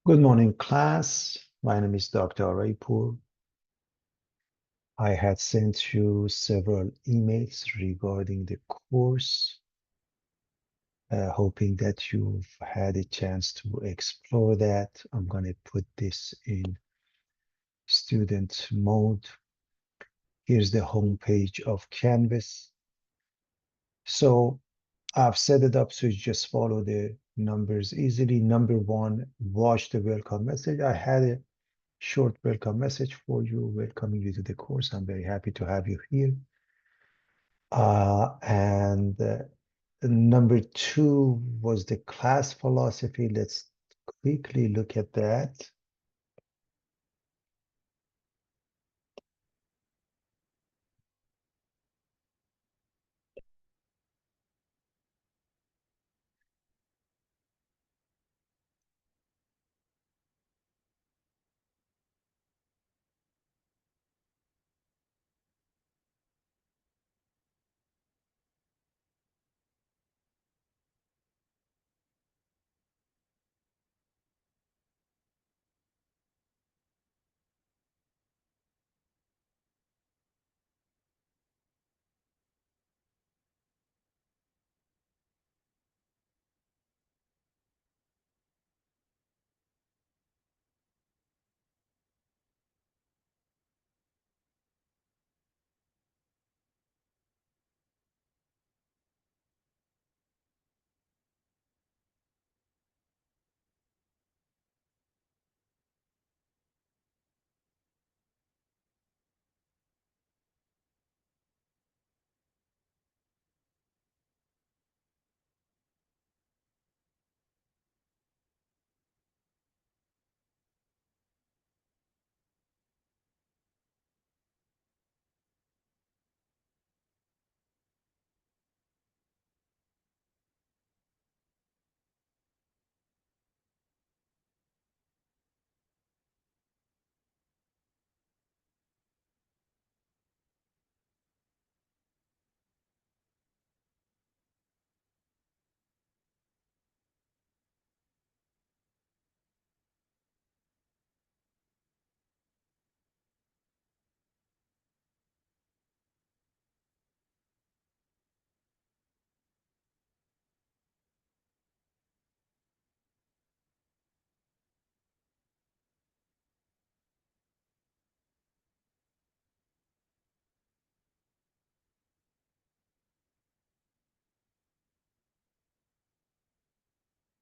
Good morning, class. My name is Dr. Raipur. I had sent you several emails regarding the course, hoping that you've had a chance to explore that. I'm going to put this in student mode. Here's the home page of Canvas. So I've set it up so you just follow the numbers easily. Number one, watch the welcome message. I had a short welcome message for you, welcoming you to the course. I'm very happy to have you here. And number two was the class philosophy. Let's quickly look at that.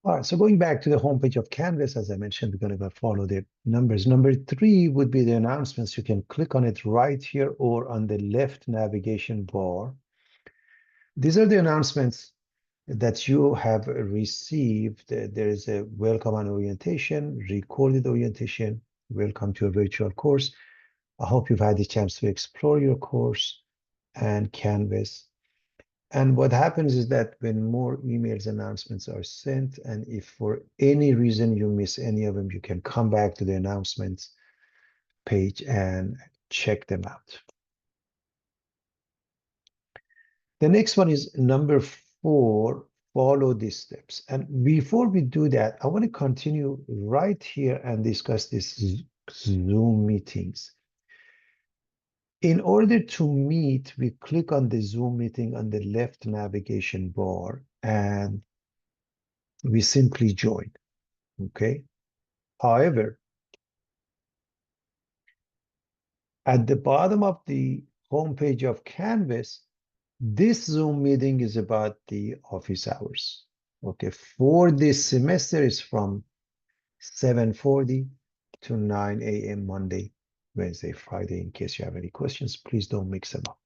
All right, so going back to the homepage of Canvas, as I mentioned, we're going to follow the numbers. Number three would be the announcements. You can click on it right here or on the left navigation bar. These are the announcements that you have received. There is a welcome and orientation, recorded orientation, welcome to a virtual course. I hope you've had the chance to explore your course and Canvas. And what happens is that when more emails announcements are sent, and if for any reason you miss any of them, you can come back to the announcements page and check them out. The next one is number four, follow these steps. And before we do that, I want to continue right here and discuss this Zoom meetings. In order to meet, we click on the Zoom meeting on the left navigation bar and we simply join, okay? However, at the bottom of the homepage of Canvas, this Zoom meeting is about the office hours. Okay, for this semester is from 7:40 to 9 a.m. Monday, Wednesday, Friday. In case you have any questions, please don't mix them up.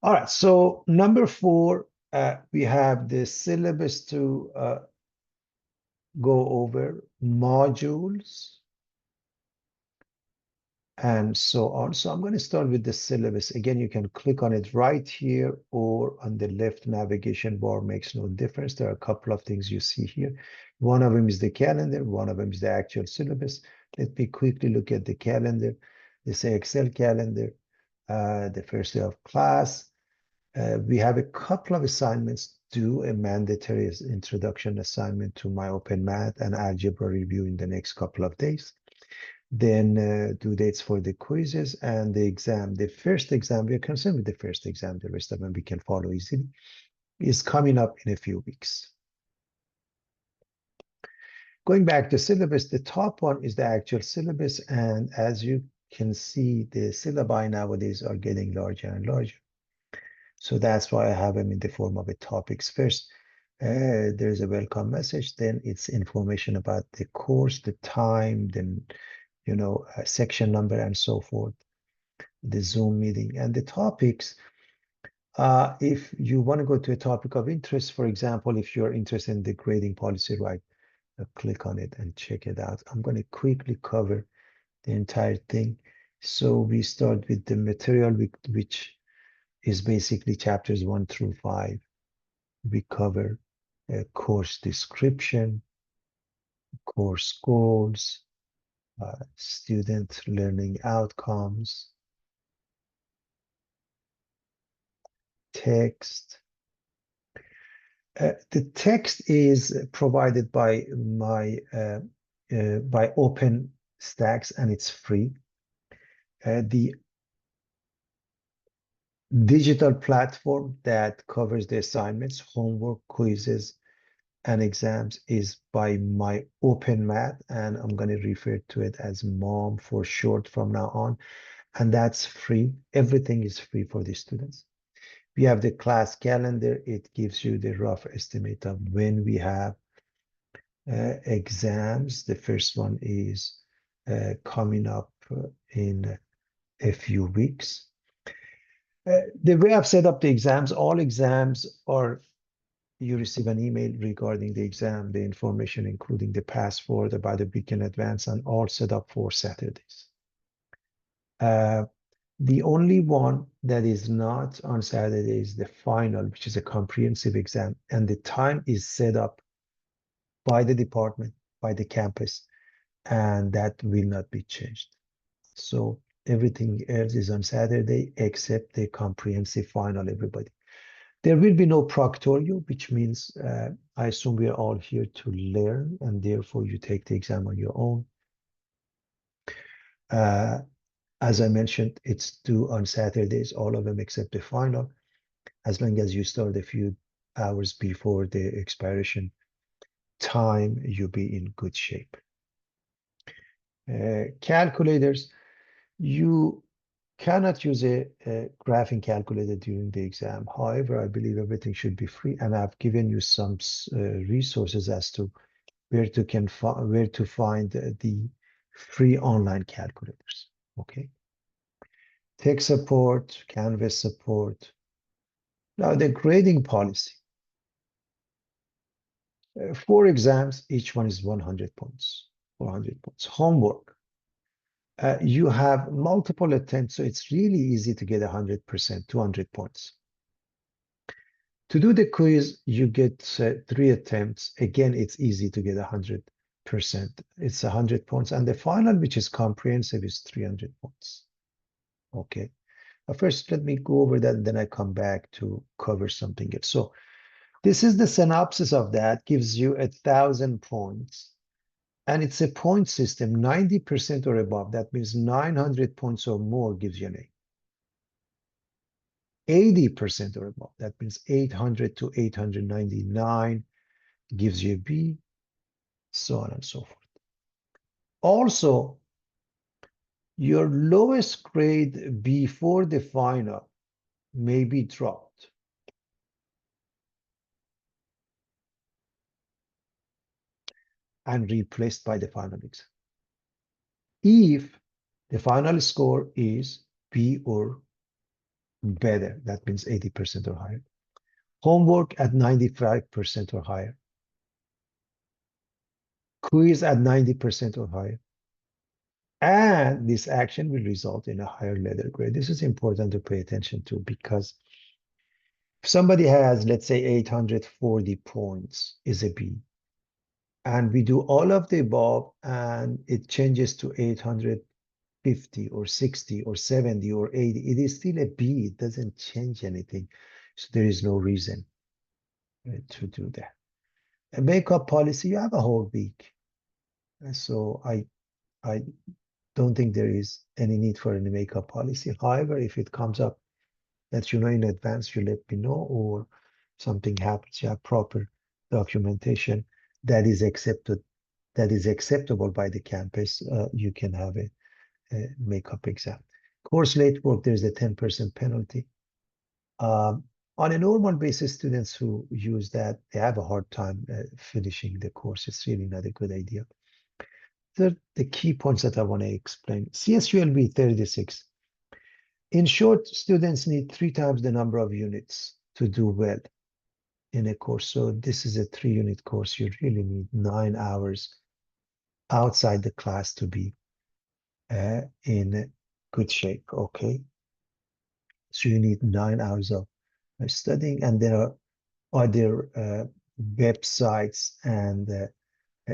All right, so number four, we have the syllabus to go over, modules, and so on. So I'm going to start with the syllabus. Again, you can click on it right here or on the left navigation bar, makes no difference. There are a couple of things you see here. One of them is the calendar, one of them is the actual syllabus. Let me quickly look at the calendar. This Excel calendar, the first day of class, We have a couple of assignments due, a mandatory introduction assignment to my open math and algebra review in the next couple of days. Then due dates for the quizzes and the exam. The first exam, we are concerned with the first exam, the rest of them we can follow easily, is coming up in a few weeks. Going back to syllabus, the top one is the actual syllabus, and as you can see, the syllabi nowadays are getting larger and larger. So that's why I have them in the form of a topics. First, there's a welcome message, then it's information about the course, the time, then section number and so forth, the Zoom meeting, and the topics. If you want to go to a topic of interest, for example, if you're interested in the grading policy, right, click on it and check it out. I'm going to quickly cover the entire thing. So we start with the material, which is basically chapters 1 through 5. We cover a course description, course goals, student learning outcomes, text. The text is provided by by OpenStax, and it's free. The digital platform that covers the assignments, homework, quizzes, and exams is by my Open Math, and I'm going to refer to it as MOM for short from now on. And that's free. Everything is free for the students. We have the class calendar. It gives you the rough estimate of when we have exams. The first one is coming up in a few weeks. The way I've set up the exams, all exams are, you receive an email regarding the exam, the information, including the password about the week in advance, and all set up for Saturdays. The only one that is not on Saturday is the final, which is a comprehensive exam, and the time is set up by the department, by the campus, and that will not be changed. So everything else is on Saturday except the comprehensive final, everybody. There will be no proctorio, which means I assume we are all here to learn, and therefore you take the exam on your own. As I mentioned, it's due on Saturdays, all of them except the final. As long as you start a few hours before the expiration time, you'll be in good shape. Calculators, you cannot use a graphing calculator during the exam. However, I believe everything should be free, and I've given you some resources as to where to find the free online calculators. Okay. Tech support, Canvas support. Now the grading policy. 4 exams, each one is 100 points, 400 points. Homework. You have multiple attempts, so it's really easy to get 100%, 200 points. To do the quiz, you get 3 attempts. Again, it's easy to get 100%. It's 100 points. And the final, which is comprehensive, is 300 points. Okay. First, let me go over that, and then I come back to cover something else. So this is the synopsis of that, gives you 1,000 points. And it's a point system, 90% or above. That means 900 points or more gives you an A. 80% or above, that means 800 to 899 gives you a B, so on and so forth. Also, your lowest grade before the final may be dropped. And replaced by the final exam. If the final score is B or better, that means 80% or higher. Homework at 95% or higher. Quiz at 90% or higher. And this action will result in a higher letter grade. This is important to pay attention to, because if somebody has, let's say, 840 points is a B, and we do all of the above and it changes to 850 or 60 or 70 or 80, it is still a B. It doesn't change anything. So there is no reason to do that. A makeup policy, you have a whole week. So I don't think there is any need for any makeup policy. However, if it comes up that you know in advance, you let me know, or something happens, you have proper documentation that is acceptable by the campus, you can have a makeup exam. Course late work, there's a 10% penalty. On a normal basis, students who use that, they have a hard time finishing the course. It's really not a good idea. The key points that I want to explain. CSULB 36. In short, students need 3 times the number of units to do well in a course. So this is a 3-unit course. You really need 9 hours outside the class to be in good shape, okay? So you need 9 hours of studying, and there are other websites and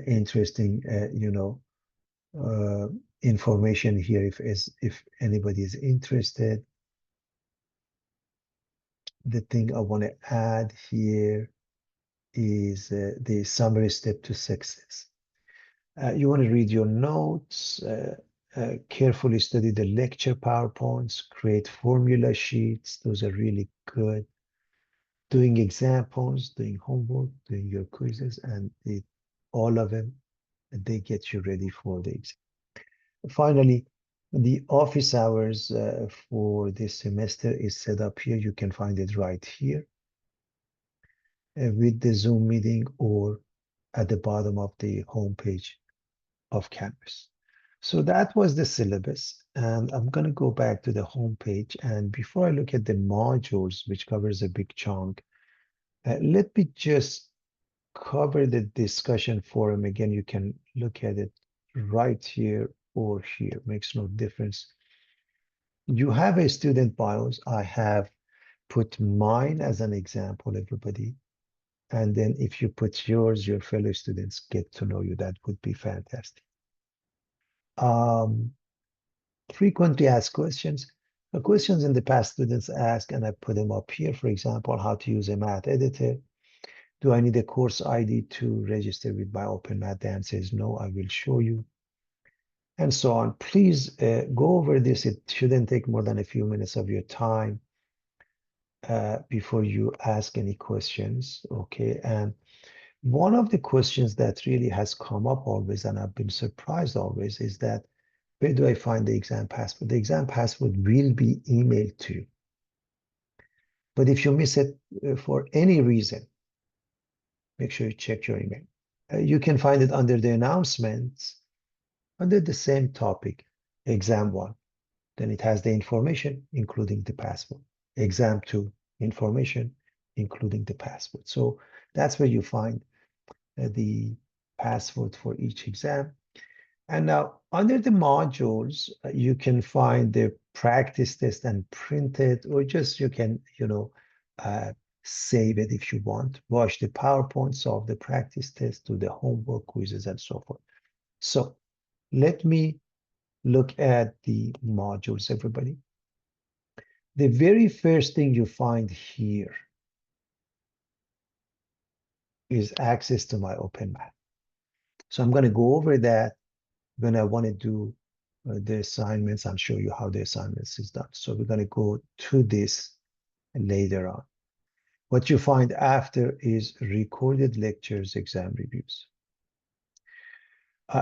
interesting, information here if anybody is interested. The thing I want to add here is the summary step to success. You want to read your notes, carefully study the lecture PowerPoints, create formula sheets. Those are really good. Doing examples, doing homework, doing your quizzes, and all of them, they get you ready for the exam. Finally, the office hours for this semester is set up here. You can find it right here with the Zoom meeting or at the bottom of the homepage of Canvas. So that was the syllabus, and I'm going to go back to the homepage. And before I look at the modules, which covers a big chunk, let me just cover the discussion forum. Again, you can look at it right here or here, makes no difference. You have a student bios. I have put mine as an example, everybody. And then if you put yours, your fellow students get to know you. That would be fantastic. Frequently asked questions. The questions in the past students ask, and I put them up here. For example, how to use a math editor. Do I need a course ID to register with my OpenMath? The answer is no. I will show you. And so on. Please go over this. It shouldn't take more than a few minutes of your time before you ask any questions. Okay. And one of the questions that really has come up always, and I've been surprised always, is that where do I find the exam password? The exam password will be emailed to you. But if you miss it for any reason, make sure you check your email. You can find it under the announcements, under the same topic, exam 1. Then it has the information, including the password. Exam 2, information, including the password. So that's where you find the password for each exam. And now under the modules, you can find the practice test and print it, or just you can, save it if you want, watch the PowerPoint, solve the practice test, do the homework, quizzes, and so forth. So let me look at the modules, everybody. The very first thing you find here is access to my OpenMath. So I'm going to go over that when I want to do the assignments. I'll show you how the assignments is done. So we're going to go to this later on. What you find after is recorded lectures, exam reviews.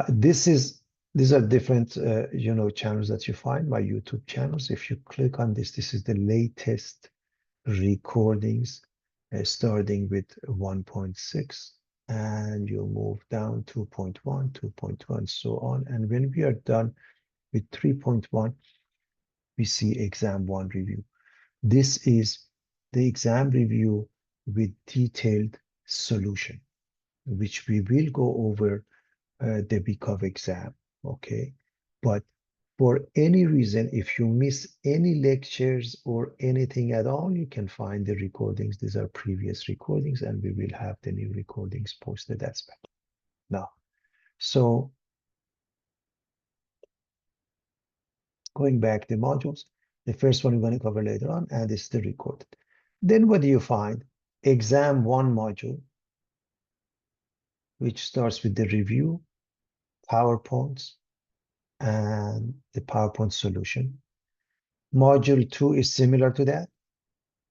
These are different channels that you find, my YouTube channels. If you click on this, this is the latest recordings, starting with 1.6, and you move down 2.1, 2.1, so on. And when we are done with 3.1, we see exam 1 review. This is the exam review with detailed solution, which we will go over the week of exam, okay? But for any reason, if you miss any lectures or anything at all, you can find the recordings. These are previous recordings, and we will have the new recordings posted as well. Now, so going back to the modules, the first one we're going to cover later on, and it's the recorded. Then what do you find? Exam 1 module, which starts with the review, PowerPoints, and the PowerPoint solution. Module 2 is similar to that.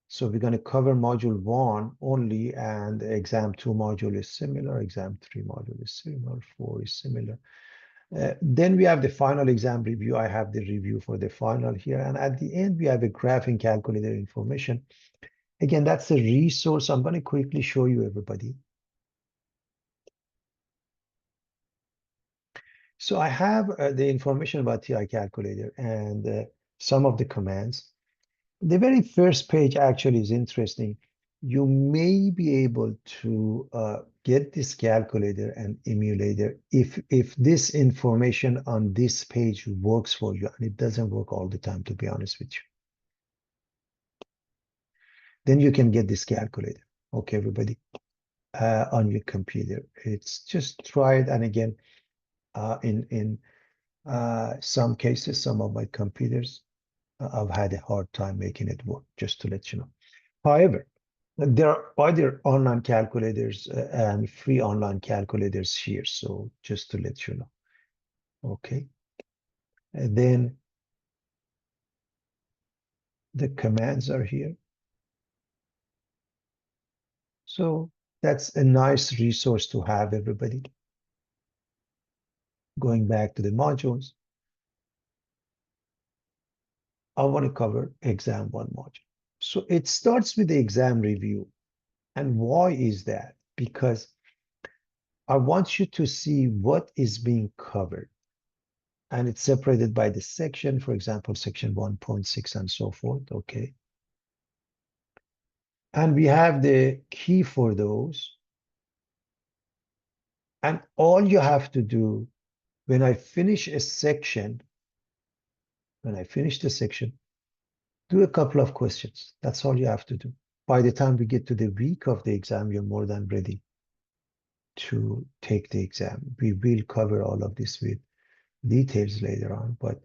So we're going to cover module 1 only, and exam 2 module is similar, exam 3 module is similar, 4 is similar. Then we have the final exam review. I have the review for the final here. And at the end, we have a graphing calculator information. Again, that's a resource. I'm going to quickly show you everybody. So I have the information about TI calculator and some of the commands. The very first page actually is interesting. You may be able to get this calculator and emulator if this information on this page works for you, and it doesn't work all the time, to be honest with you. Then you can get this calculator. Okay, everybody, on your computer. It's just try it, and again, in some cases, some of my computers, I've had a hard time making it work, just to let you know. However, there are other online calculators and free online calculators here. So just to let you know. Okay. And then the commands are here. So that's a nice resource to have, everybody. Going back to the modules, I want to cover exam 1 module. So it starts with the exam review. And why is that? Because I want you to see what is being covered. And it's separated by the section, for example, section 1.6 and so forth, okay? And we have the key for those. And all you have to do when I finish a section, do a couple of questions. That's all you have to do. By the time we get to the week of the exam, you're more than ready to take the exam. We will cover all of this with details later on, but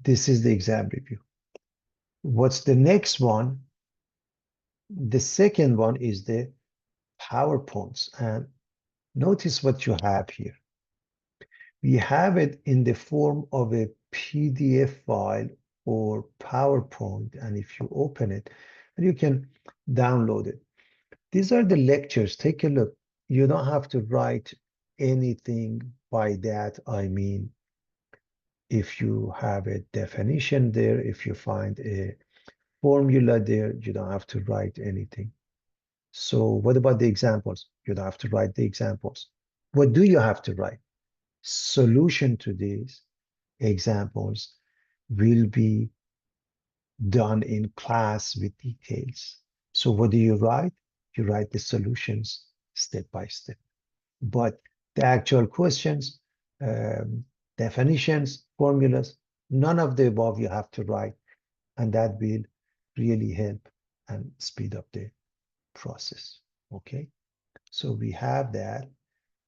this is the exam review. What's the next one? The second one is the PowerPoints. And notice what you have here. We have it in the form of a PDF file or PowerPoint. And if you open it, and you can download it. These are the lectures. Take a look. You don't have to write anything by that. I mean, if you have a definition there, if you find a formula there, you don't have to write anything. So what about the examples? You don't have to write the examples. What do you have to write? Solution to these examples will be done in class with details. So what do you write? You write the solutions step by step. But the actual questions, definitions, formulas, none of the above you have to write. And that will really help and speed up the process. Okay. So we have that.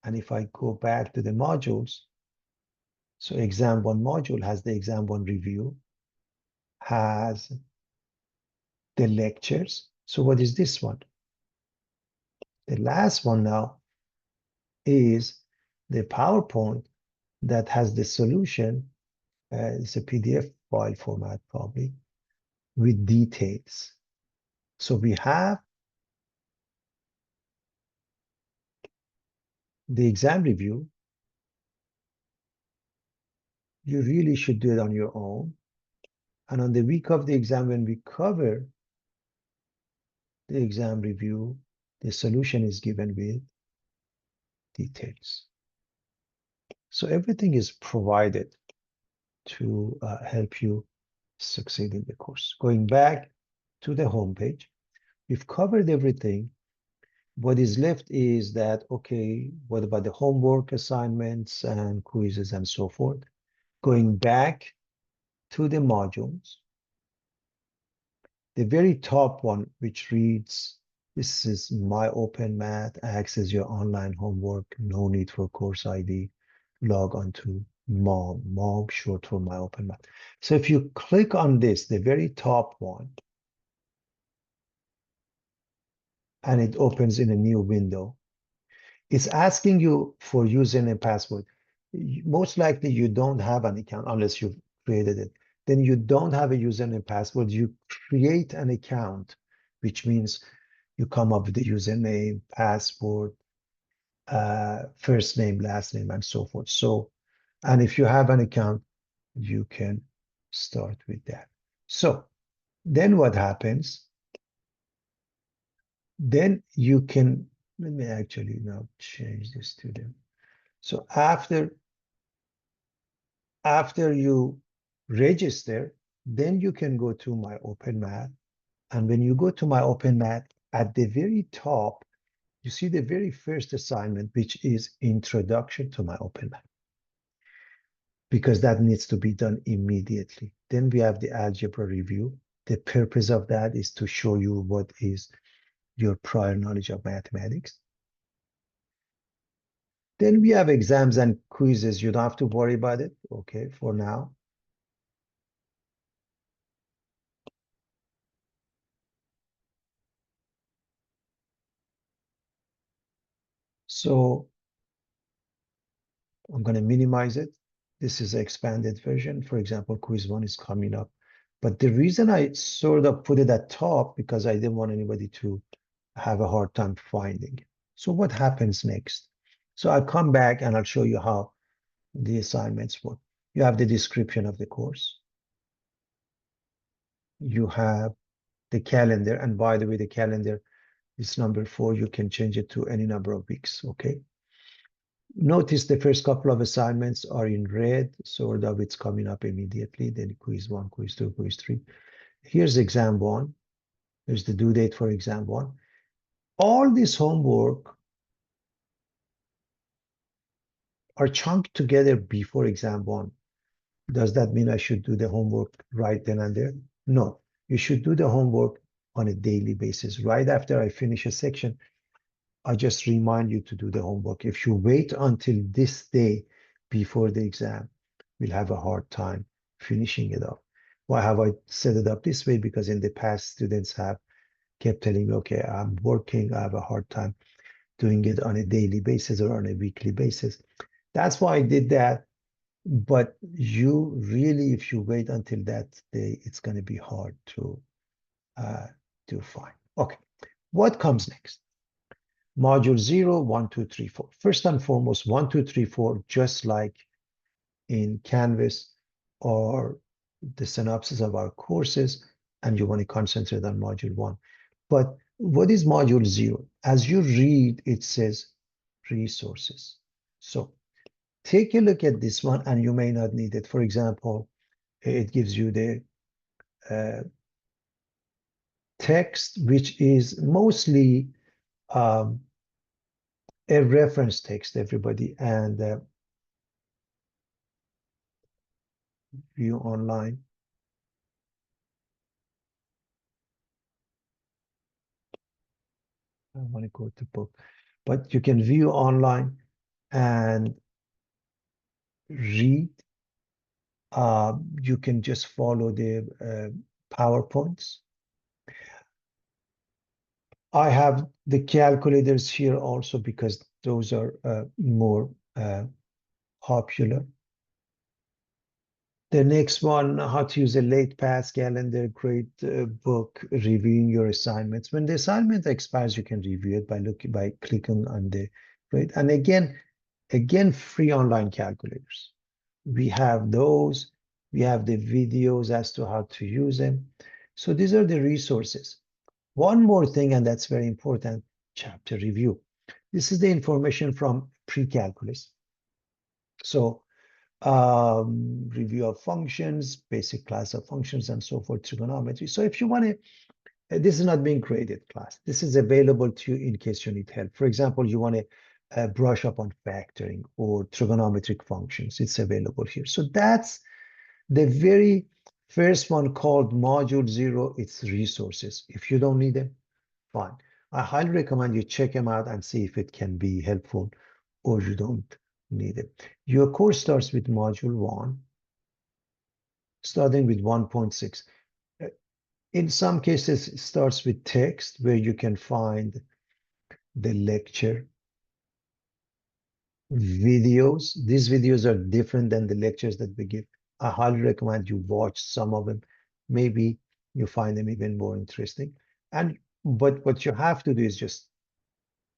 And if I go back to the modules, so exam 1 module has the exam 1 review, has the lectures. So what is this one? The last one now is the PowerPoint that has the solution. It's a PDF file format probably with details. So we have the exam review. You really should do it on your own. And on the week of the exam, when we cover the exam review, the solution is given with details. So everything is provided to help you succeed in the course. Going back to the home page, we've covered everything. What is left is that, okay, what about the homework assignments and quizzes and so forth? Going back to the modules, the very top one, which reads, this is My Open Math, access your online homework, no need for course ID, log on to MOM, short for My Open Math. So if you click on this, the very top one, and it opens in a new window. It's asking you for username and password. Most likely you don't have an account unless you've created it. Then you don't have a username and password. You create an account, which means you come up with the username, password, first name, last name, and so forth. So, and if you have an account, you can start with that. So then what happens? Then you can, let me actually now change this to them. So after you register, then you can go to My Open Math. And when you go to My Open Math, at the very top, you see the very first assignment, which is Introduction to My Open Math, because that needs to be done immediately. Then we have the algebra review. The purpose of that is to show you what is your prior knowledge of mathematics. Then we have exams and quizzes. You don't have to worry about it, okay, for now. So I'm going to minimize it. This is an expanded version. For example, quiz 1 is coming up. But the reason I sort of put it at top, because I didn't want anybody to have a hard time finding it. So what happens next? So I'll come back and I'll show you how the assignments work. You have the description of the course. You have the calendar. And by the way, the calendar is number 4. You can change it to any number of weeks, okay? Notice the first couple of assignments are in red, sort of it's coming up immediately. Then quiz 1, quiz 2, quiz 3. Here's exam 1. Here's the due date for exam 1. All this homework are chunked together before exam 1. Does that mean I should do the homework right then and there? No, you should do the homework on a daily basis. Right after I finish a section, I just remind you to do the homework. If you wait until this day before the exam, we'll have a hard time finishing it up. Why have I set it up this way? Because in the past, students have kept telling me, okay, I'm working, I have a hard time doing it on a daily basis or on a weekly basis. That's why I did that. But you really, if you wait until that day, it's going to be hard to find. Okay, what comes next? Module 0, 1, 2, 3, 4. First and foremost, 1, 2, 3, 4, just like in Canvas or the synopsis of our courses, and you want to concentrate on module 1. But what is module 0? As you read, it says resources. So take a look at this one, and you may not need it. For example, it gives you the text, which is mostly a reference text, everybody, and view online. I want to go to book, but you can view online and read. You can just follow the PowerPoints. I have the calculators here also because those are more popular. The next one, how to use a late pass calendar, great book, reviewing your assignments. When the assignment expires, you can review it by clicking on the great. And again, free online calculators. We have those. We have the videos as to how to use them. So these are the resources. One more thing, and that's very important, chapter review. This is the information from pre-calculus. So review of functions, basic class of functions, and so forth, trigonometry. So if you want to, this is not being created class. This is available to you in case you need help. For example, you want to brush up on factoring or trigonometric functions. It's available here. So that's the very first one called Module 0. It's resources. If you don't need them, fine. I highly recommend you check them out and see if it can be helpful or you don't need it. Your course starts with Module 1, starting with 1.6. In some cases, it starts with text where you can find the lecture videos. These videos are different than the lectures that we give. I highly recommend you watch some of them. Maybe you find them even more interesting. But what you have to do is just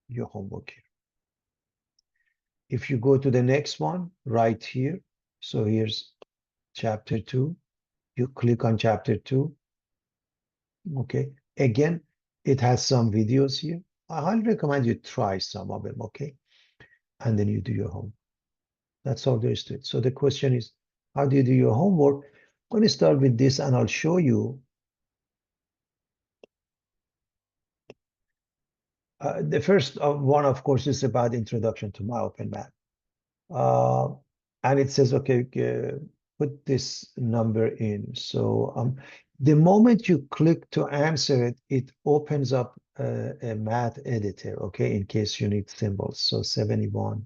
your homework here. If you go to the next one right here, so here's chapter 2. You click on chapter 2. Okay. Again, it has some videos here. I highly recommend you try some of them, okay? And then you do your homework. That's all there is to it. So the question is, how do you do your homework? I'm going to start with this and I'll show you. The first one, of course, is about introduction to MyOpenMath. And it says, okay, put this number in. So the moment you click to answer it, it opens up a math editor, okay, in case you need symbols. So 71.6.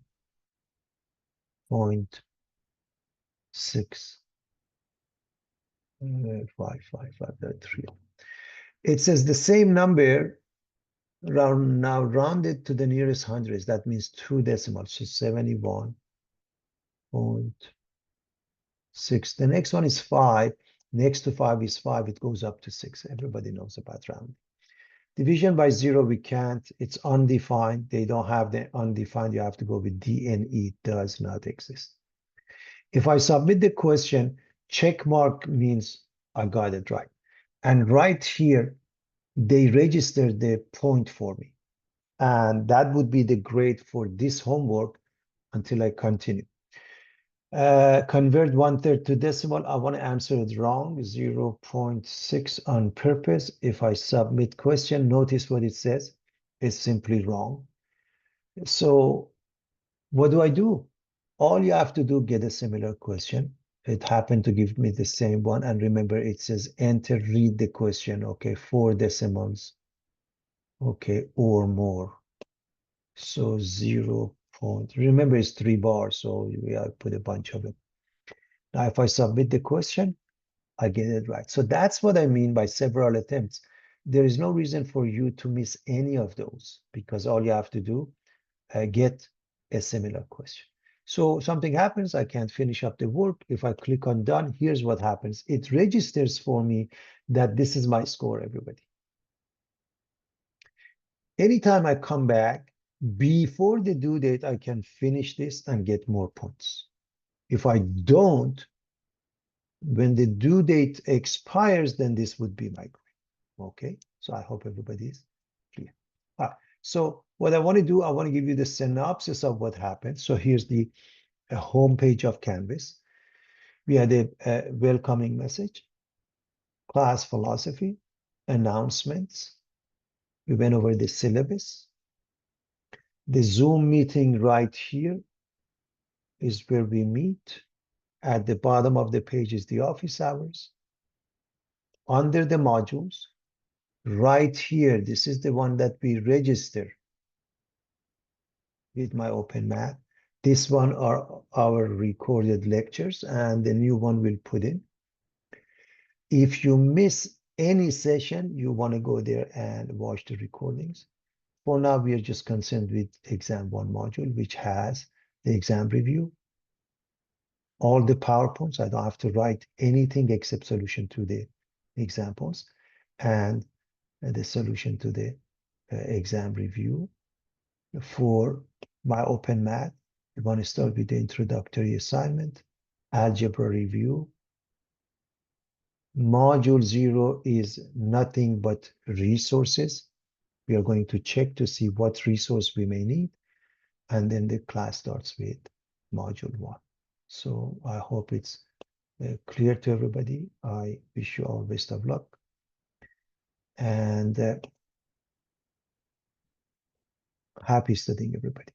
555.3. It says the same number now rounded to the nearest hundreds. That means 2 decimals. So 71.6. The next one is 5. Next to 5 is 5. It goes up to 6. Everybody knows about rounding. Division by 0, we can't. It's undefined. They don't have the undefined. You have to go with DNE. It does not exist. If I submit the question, check mark means I got it right. And right here, they register the point for me. And that would be the grade for this homework until I continue. Convert 1/3 to decimal. I want to answer it wrong, 0.6 on purpose. If I submit question, notice what it says. It's simply wrong. So what do? All you have to do, get a similar question. It happened to give me the same one. And remember, it says enter, read the question. Okay, 4 decimals. Okay, or more. So 0. Remember, it's 3 bars. So we have put a bunch of it. Now, if I submit the question, I get it right. So that's what I mean by several attempts. There is no reason for you to miss any of those because all you have to do, get a similar question. So something happens, I can't finish up the work. If I click on done, here's what happens. It registers for me that this is my score, everybody. Anytime I come back, before the due date, I can finish this and get more points. If I don't, when the due date expires, then this would be my grade. Okay, so I hope everybody is clear. All right. So what I want to do, I want to give you the synopsis of what happened. So here's the home page of Canvas. We had a welcoming message, class philosophy, announcements. We went over the syllabus. The Zoom meeting right here is where we meet. At the bottom of the page is the office hours. Under the modules, right here, this is the one that we register with MyOpenMath. This one are our recorded lectures, and the new one we'll put in. If you miss any session, you want to go there and watch the recordings. For now, we are just concerned with exam 1 module, which has the exam review, all the PowerPoints. I don't have to write anything except solution to the examples, and the solution to the exam review. For MyOpenMath, we want to start with the introductory assignment, algebra review. Module 0 is nothing but resources. We are going to check to see what resource we may need. And then the class starts with module 1. So I hope it's clear to everybody. I wish you all best of luck. And happy studying, everybody.